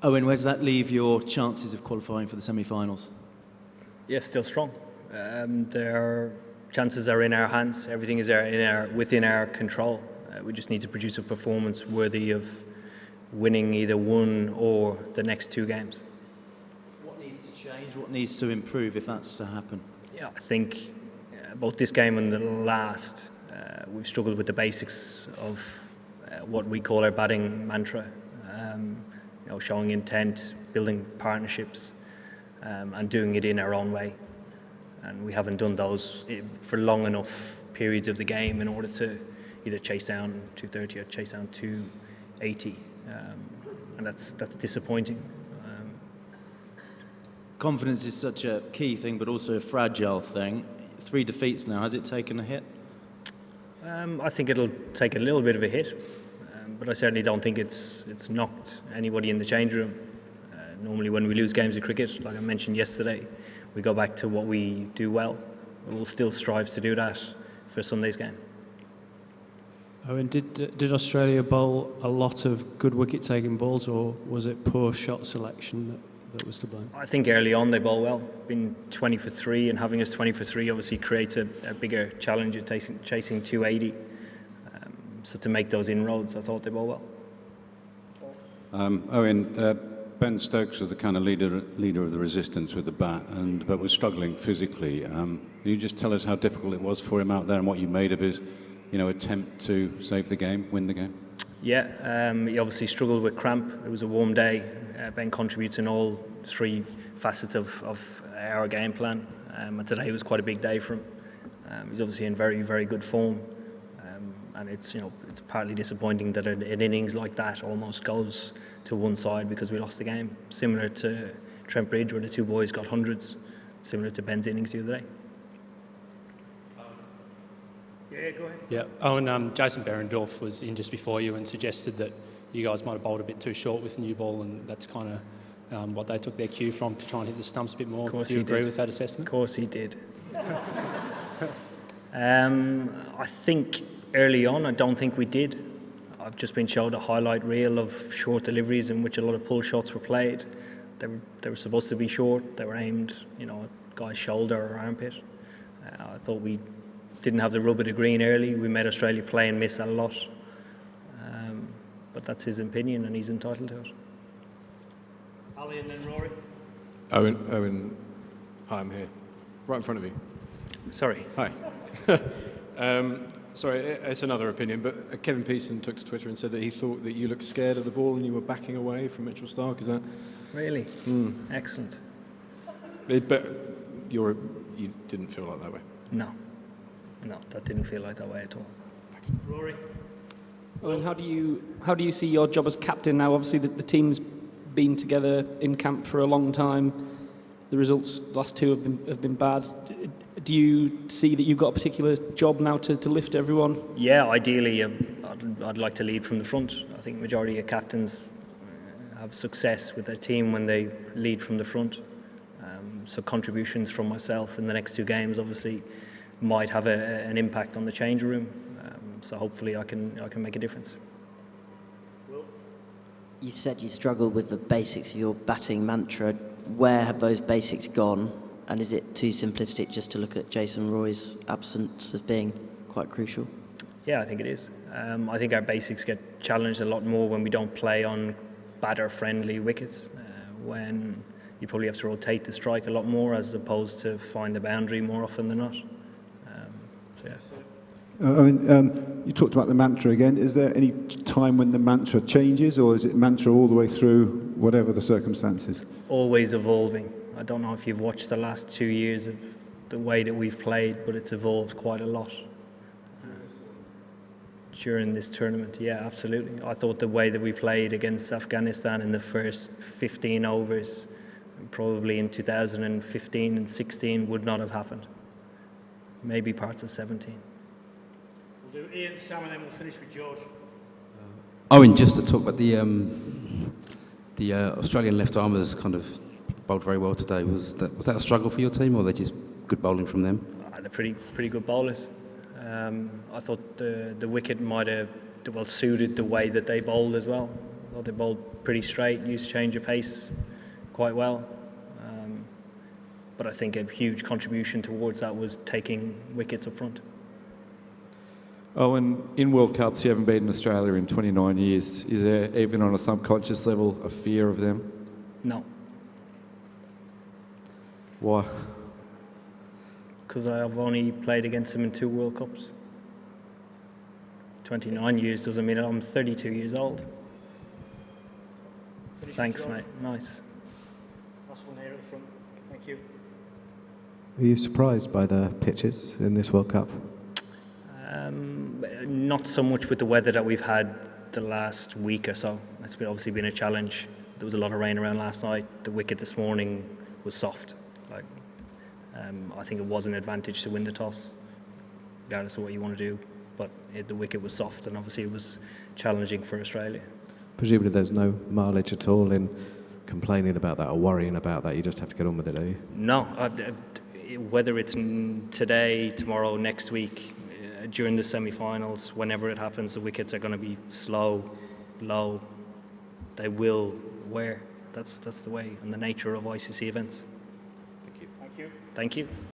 Owen, where does that leave your chances of qualifying for the semi-finals? Yeah, still strong. Their chances are in our hands. Everything is within our control. We just need to produce a performance worthy of winning either one or the next two games. What needs to change? What needs to improve if that's to happen? Yeah, I think both this game and the last, we've struggled with the basics of what we call our batting mantra. Showing intent, building partnerships, and doing it in our own way. And we haven't done those for long enough periods of the game in order to either chase down 230 or chase down 280, and that's disappointing. Confidence is such a key thing, but also a fragile thing. 3 defeats now. Has it taken a hit? I think it'll take a little bit of a hit, but I certainly don't think it's knocked anybody in the change room. Normally when we lose games of cricket, like I mentioned yesterday, we go back to what we do well. We'll still strive to do that for Sunday's game. Owen, did Australia bowl a lot of good wicket-taking balls, or was it poor shot selection that was to blame? I think early on they bowl well. Being 20 for 3 and having us 20 for 3 obviously creates a bigger challenge at chasing 280. So to make those inroads, I thought they bowl well. Owen, Ben Stokes was the kind of leader of the resistance with the bat, but was struggling physically. Can you just tell us how difficult it was for him out there and what you made of his, attempt to save the game, win the game? Yeah, he obviously struggled with cramp. It was a warm day. Ben contributes in all 3 facets of our game plan, and today was quite a big day for him. He's obviously in very, very good form, and it's partly disappointing that an innings like that almost goes to one side because we lost the game. Similar to Trent Bridge, where the 2 boys got hundreds. Similar to Ben's innings the other day. Yeah, go ahead. Yeah, Owen, Jason Behrendorff was in just before you and suggested that you guys might have bowled a bit too short with the new ball, and that's kind of what they took their cue from, to try and hit the stumps a bit more. Do you agree with that assessment? Of course he did. I think early on, I don't think we did. I've just been showed a highlight reel of short deliveries in which a lot of pull shots were played. They were supposed to be short. They were aimed, at guy's shoulder or armpit. I thought we didn't have the rub of the green early. We made Australia play and miss a lot. But that's his opinion, and he's entitled to it. Ali and then Rory. Owen, hi, I'm here, right in front of you. Sorry. Hi. Sorry, it's another opinion, but Kevin Pearson took to Twitter and said that he thought that you looked scared of the ball and you were backing away from Mitchell Starc. Is that? Really? Excellent. But you didn't feel like that way? No, that didn't feel like that way at all. Thanks. Rory. Well, and how do you see your job as captain now? Obviously, the team's been together in camp for a long time. The results, the last 2 have been bad. Do you see that you've got a particular job now to lift everyone? Yeah, ideally, I'd like to lead from the front. I think the majority of captains have success with their team when they lead from the front. So contributions from myself in the next 2 games obviously might have an impact on the change room. So hopefully I can make a difference. You said you struggled with the basics of your batting mantra. Where have those basics gone? And is it too simplistic just to look at Jason Roy's absence as being quite crucial? Yeah, I think it is. I think our basics get challenged a lot more when we don't play on batter-friendly wickets, when you probably have to rotate the strike a lot more as opposed to find the boundary more often than not. So, yeah. You talked about the mantra again. Is there any time when the mantra changes, or is it mantra all the way through, whatever the circumstances? Always evolving. I don't know if you've watched the last 2 years of the way that we've played, but it's evolved quite a lot during this tournament. Yeah, absolutely. I thought the way that we played against Afghanistan in the first 15 overs, probably in 2015 and 16, would not have happened. Maybe parts of 17. We'll do Ian, Sam, and then we'll finish with George. Owen, just to talk about the Australian left armers kind of bowled very well today. Was that a struggle for your team, or they just good bowling from them? They're pretty good bowlers. I thought the wicket might have suited the way that they bowled as well. thought they bowled pretty straight, used change of pace quite well. But I think a huge contribution towards that was taking wickets up front. Oh, and in World Cups, you haven't beaten Australia in 29 years. Is there, even on a subconscious level, a fear of them? No. Why? Because I've only played against them in 2 World Cups. 29 years doesn't mean I'm 32 years old. Thanks, mate. Nice. Last one here at the front. Thank you. Were you surprised by the pitches in this World Cup? Not so much with the weather that we've had the last week or so. It's obviously been a challenge. There was a lot of rain around last night. The wicket this morning was soft. I think it was an advantage to win the toss, regardless of what you want to do. But the wicket was soft, and obviously it was challenging for Australia. Presumably there's no mileage at all in complaining about that or worrying about that. You just have to get on with it, do you? No. Whether it's today, tomorrow, next week, during the semi-finals, whenever it happens, the wickets are going to be slow, low. They will wear. That's the way and the nature of ICC events. Thank you. Thank you.